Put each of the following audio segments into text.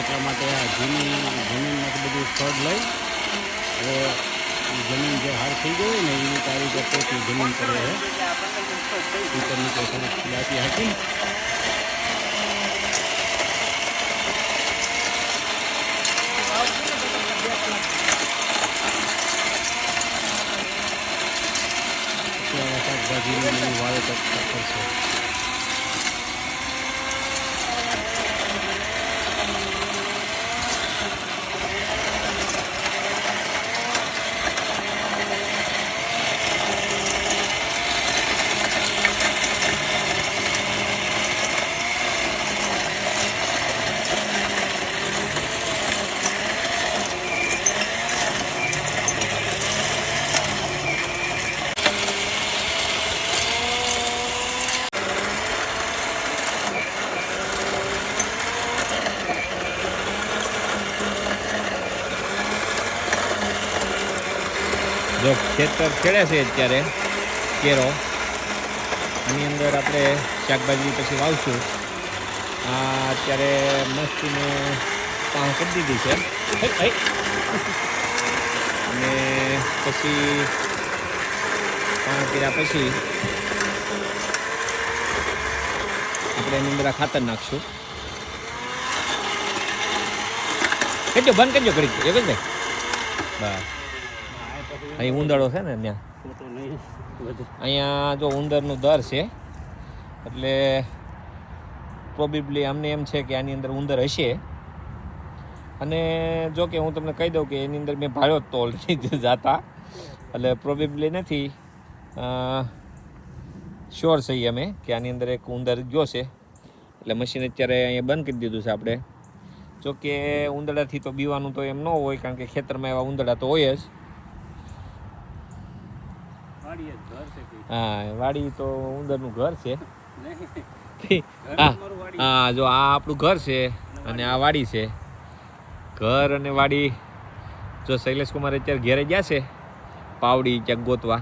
એટલા માટે આ જમીનમાંથી બધું ખડ લઈ હવે જમીન જે હાર થઈ ગઈ હોય ને એની આ રીતે પોતી જમીન કરે છે ઉપર નીચે થોડીક દાંતી હાકી શાકભાજીનું વાવેતર કરશે. જો ખેતર ખેડે છે અત્યારે કેરો આની અંદર આપણે શાકભાજી પછી વાવશું. આ અત્યારે મસ્તીને પાણ કરી દીધી છે અને પછી પાણ કર્યા પછી આપણે એની અંદર ખાતર નાખશું. કરજો બંધ કરજો કરી યોગેશભાઈ. બસ અહીં ઉંદરડો છે ને ત્યાં અહીંયા જો ઉંદરનું દર છે એટલે પ્રોબેબલી અમને એમ છે કે આની અંદર ઉંદર હશે. અને જો કે હું તમને કહી દઉં કે એની અંદર મેં ભાળ્યો તો ઓલરેડી જાતા એટલે પ્રોબેબલી નથી શ્યોર છીએ અમે કે આની અંદર એક ઉંદર ગયો છે. એટલે મશીન અત્યારે અહીંયા બંધ કરી દીધું છે આપણે. જો કે ઉંદરડાથી તો બીવાનું તો એમ ન હોય કારણ કે ખેતરમાં એવા ઉંદરડા તો હોય જ. હા વાડી તો ઉંદરનું ઘર છે. હા જો આ આપણું ઘર છે અને આ વાડી છે. ઘર અને વાડી જો શૈલેષ કુમાર અત્યારે ઘેરે ગયા છે પાવડી ક્યાંક ગોતવા.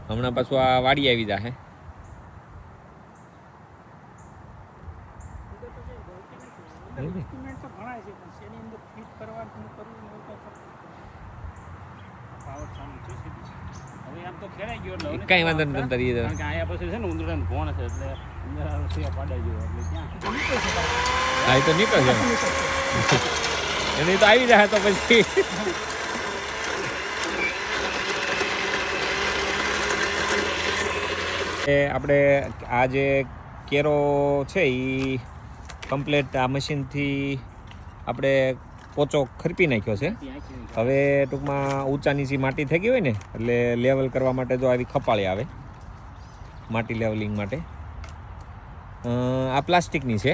હમણાં પાછું આ વાડી આવી જાહે. કઈ વાંધો નહીં તરી અહીંયા પછી છે ને ઉંદરડાનો ભોણ છે એટલે ઉંદરડાનો સિયા પાડાઈ ગયો એટલે ક્યાં હા તો નીકળશે એને તો આવી જાય તો પછી આપણે આ જે કેરો છે એ કમ્પ્લેટ આ મશીનથી આપણે પોચો ખરપી નાખ્યો છે. હવે ટૂંકમાં ઊંચા નીચી માટી થઈ ગઈ હોય ને એટલે લેવલ કરવા માટે જો આવી ખપાળી આવે માટી લેવલિંગ માટે. આ પ્લાસ્ટિકની છે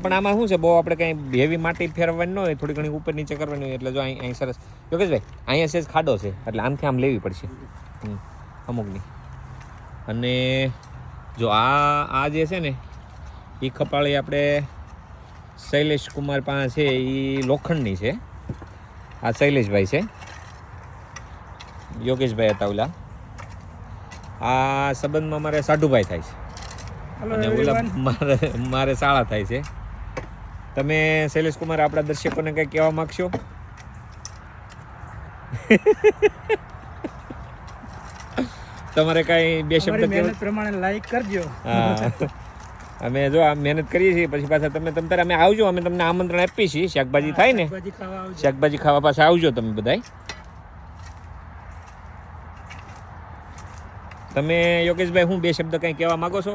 પણ આમાં શું છે બહુ આપણે કંઈ હેવી માટી ફેરવવાની ન હોય થોડી ઘણી ઉપર નીચે કરવાની હોય એટલે જો અહીં સરસ યોગેશભાઈ અહીંયા સેજ ખાડો છે એટલે આમથી આમ લેવી પડશે અમુકની. અને જો આ જે છે ને એ ખપાળી આપણે શૈલેષ કુમાર પાસે છે એ લોખંડની છે. આ શૈલેષભાઈ છે યોગેશભાઈ હતા ઓલા. આ સંબંધમાં મારે સાઢુભાઈ થાય છે અને ઓલા મારે શાળા થાય છે. તમે શૈલેષ કુમાર આપણા દર્શકોને કંઈ કહેવા માગશો? તમારે કાંઈ બે શબ્દ મહેનત પ્રમાણે લાઈક કરજો. હા અમે જો આ મહેનત કરીએ છીએ પછી પાછા તમે તારે અમે આવજો. અમે તમને આમંત્રણ આપીએ છીએ શાકભાજી થાય ને શાકભાજી ખાવા પાછા આવજો તમે બધાય. તમે યોગેશભાઈ હું બે શબ્દ કંઈ કહેવા માંગો છો?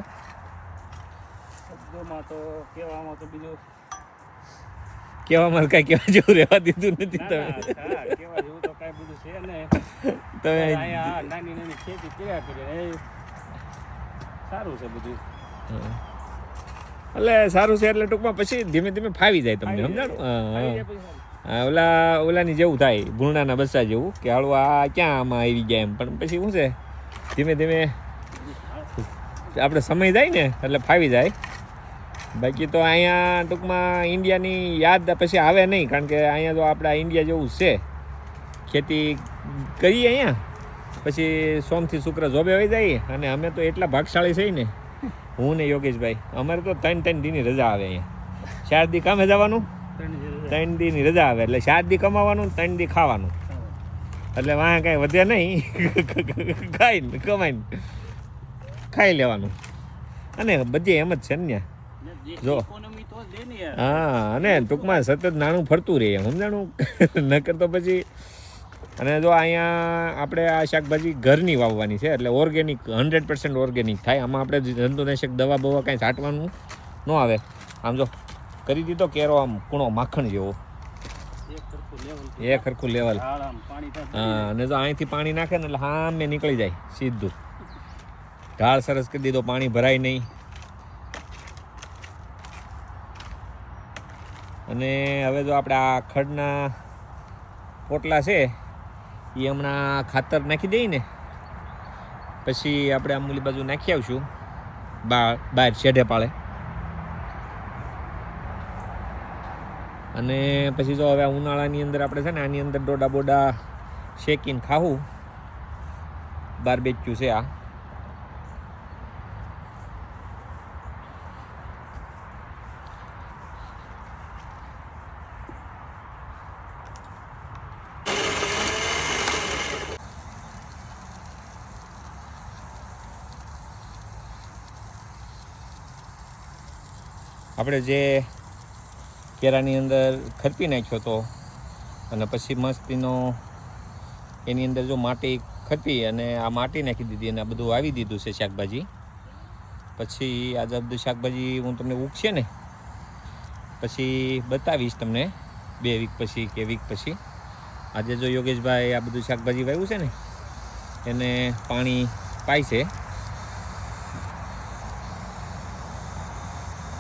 શબ્દોમાં તો કહેવામાં તો બીજું કહેવામાં કાંઈ કહેવા જેવું રહેવા દીધું નથી તમે. કહેવા જેવું તો કાંઈ બધું છે ને તમે અહીંયા નાની નાની ખેતી કર્યા કરીએ સારું છે બધું. એટલે સારું છે એટલે ટૂંકમાં પછી ધીમે ધીમે ફાવી જાય તમને સમજાણું. હા ઓલાની જેવું થાય ભૂંડાના બસ્સા જેવું કે હાળું આ ક્યાં આમાં આવી ગયા એમ. પણ પછી શું છે ધીમે ધીમે આપણે સમય જાય ને એટલે ફાવી જાય. બાકી તો અહીંયા ટૂંકમાં ઇન્ડિયાની યાદ પછી આવે નહીં કારણ કે અહીંયા જો આપણે ઇન્ડિયા જેવું છે ખેતી કરીએ અહીંયા પછી સોમથી શુક્ર જોબે આવી જાય. અને અમે તો એટલા ભાગશાળી છીએ ને હું ને યોગેશભાઈ અમારે તો 3 દીની રજા આવે અહીંયા. 4 દી કામે જવાનું 3 દીની રજા આવે એટલે 4 દી કમાવાનું ને 3 દી ખાવાનું, એટલે વાંહે કાંઈ વધે નહીં. ખાઈને કમાઈને ખાઈ લેવાનું. અને બધી એમ જ છે ને જો. હા, અને ટૂંકમાં સતત નાણું ફરતું રહે સમજાણું. નકર તો પછી. અને જો અહીંયા આપણે આ શાકભાજી ઘરની વાવવાની છે એટલે ઓર્ગેનિક 100% ઓર્ગેનિક થાય. આમાં આપણે જંતુનાશક દવા બવા કાંઈ છાંટવાનું ન આવે. આમ જો કરી દીધો કેરો આમ કૂણો માખણ જેવો, એક સરખું લેવલ. હા, અને જો અહીંથી પાણી નાખે ને એટલે હા મેં નીકળી જાય સીધું. ઢાળ સરસ કરી દીધો, પાણી ભરાય નહીં. અને હવે જો આપણે આ ખડના પોટલા છે એ હમણાં ખાતર નાખી દઈએ ને પછી આપણે આમલી બાજુ નાખી આવશું બહાર શેઢે પાળે. અને પછી જો હવે ઉનાળાની અંદર આપણે છે ને આની અંદર ડોડા બોડા શેકીને ખાવું. બારબેક્યુ છે આ. આપણે જે કેરાની અંદર ખરપી નાખ્યો હતો અને પછી મસ્તીનો એની અંદર જો માટી ખરપી અને આ માટી નાખી દીધી અને આ બધું વાવી દીધું છે શાકભાજી. પછી આ બધું શાકભાજી હું તમને ઉગશે ને પછી બતાવીશ તમને 2 વીક પછી કે વીક પછી. આજે જો યોગેશભાઈ આ બધું શાકભાજી વાવ્યું છે ને એને પાણી પાય છે.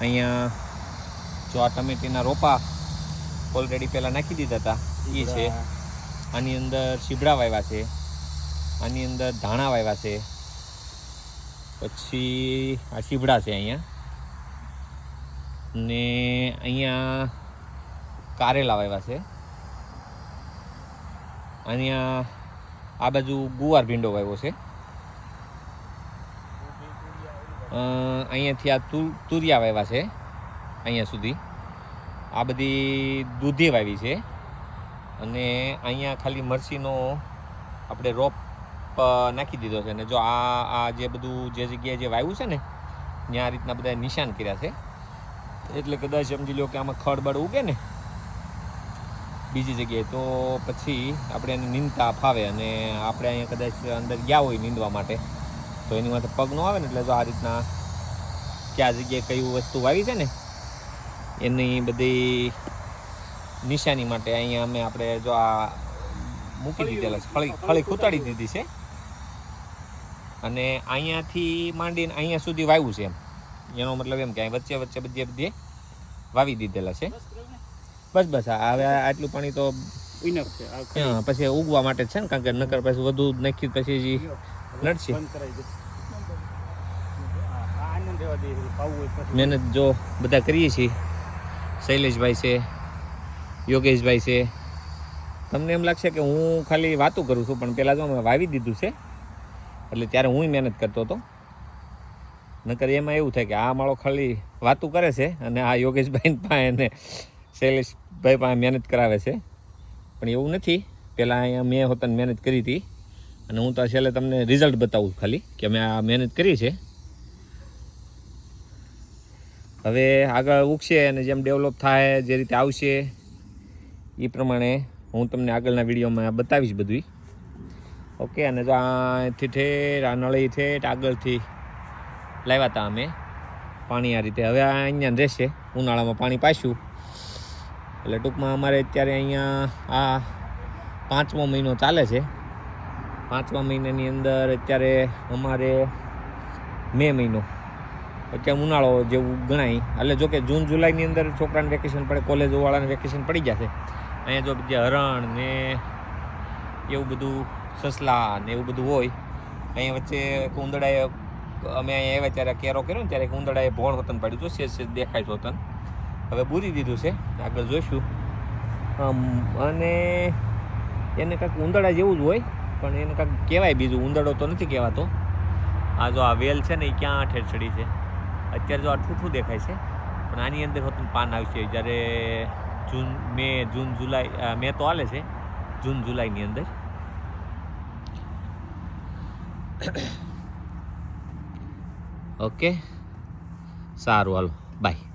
અહીંયા જો આ ટમેટીના રોપા ઓલરેડી પહેલાં નાખી દીધા હતા એ છે. આની અંદર શીબડા વાવ્યા છે, આની અંદર ધાણા વાવ્યા છે, પછી આ શીબડા છે અહીંયા, ને અહીંયા કારેલા વાવ્યા છે. અહીંયા આ બાજુ ગુવાર ભીંડો વાવ્યો છે. અહીંયાથી આ તુરિયા વાવ્યા છે અહીંયા સુધી. આ બધી દૂધી વાવી છે. અને અહીંયા ખાલી મરચીનો આપણે રોપ નાખી દીધો છે. અને જો આ જે બધું જે જગ્યાએ જે વાવ્યું છે ને ત્યાં આ રીતના બધા નિશાન કર્યા છે. એટલે કદાચ સમજી લો કે આમાં ખડબડ ઉગે ને બીજી જગ્યાએ તો પછી આપણે એને નીંદતા ફાવે. અને આપણે અહીંયા કદાચ અંદર ગયા હોય નીંદવા માટે તો એની માથે પગ ન આવે ને. એટલે જો આ રીતના કયા જગ્યાએ કઈ વસ્તુ વાવી છે ને એની બધી નિશાની માટે અહીંયા અમે આપણે જો આ મૂકી દીધેલા છે, ખળી ખૂતાડી દીધી છે. અને અહીંયાથી માંડીને અહીંયા સુધી વાવ્યું છે એમ. એનો મતલબ એમ કે વચ્ચે વચ્ચે બધે વાવી દીધેલા છે. બસ હવે આટલું પાણી તો પછી ઉગવા માટે છે ને, કારણ કે નકર પછી વધુ નાખી પછી નડશે. મહેનત જો બધા કરીએ છીએ. શૈલેષભાઈ છે, યોગેશભાઈ છે. તમને એમ લાગશે કે હું ખાલી વાતું કરું છું, પણ પહેલાં જો મેં વાવી દીધું છે એટલે ત્યારે હું મહેનત કરતો હતો. નકર એમાં એવું થાય કે આ માળો ખાલી વાતું કરે છે અને આ યોગેશભાઈ પાસે અને શૈલેષભાઈ પાસે મહેનત કરાવે છે. પણ એવું નથી. પહેલાં અહીંયા મેં હોતાને મહેનત કરી હતી અને હું તો છેલ્લે તમને રિઝલ્ટ બતાવું ખાલી કે મેં આ મહેનત કરી છે. હવે આગળ ઉગશે અને જેમ ડેવલપ થાય જે રીતે આવશે એ પ્રમાણે હું તમને આગળના વિડીયોમાં બતાવીશ બધું. ઓકે. અને જો આથી ઠેર આ નળી ઠેઠ આગળથી લાવ્યા હતા અમે પાણી આ રીતે. હવે આ અહીંયા રહેશે, ઉનાળામાં પાણી પાઈશું. એટલે ટૂંકમાં અમારે અત્યારે અહીંયા આ 5મો મહિનો ચાલે છે. 5મા મહિનાની અંદર અત્યારે અમારે મે મહિનો અત્યારે ઉનાળો જેવું ગણાય. એટલે જો કે જૂન જુલાઈની અંદર છોકરાને વેકેશન પડે, કોલેજવાળાને વેકેશન પડી જશે. અહીંયા જો જે હરણ ને એવું બધું, સસલા ને એવું બધું હોય. અહીંયા વચ્ચે ઉંદડાએ અમે અહીંયા આવ્યા ત્યારે કેરો કર્યો ને ત્યારે ઉંદડાએ ભોણ વતન પાડ્યું હતું. સેજ દેખાય છે વતન. હવે પૂરી દીધું છે, આગળ જોઈશું. અને એને કાંઈક ઉંદડા જેવું જ હોય, પણ એને કાંઈક કહેવાય બીજું. ઉંદડો તો નથી કહેવાતો. આ જો આ વેલ છે ને એ ક્યાં ઠેર ચડી છે. અત્યારે જો આ ઠૂઠું દેખાય છે, પણ આની અંદર હોતું પાન આવશે. જ્યારે મે જૂન જુલાઈ મે તો હાલે છે જૂન જુલાઈની અંદર. ઓકે સારું હાલો બાય.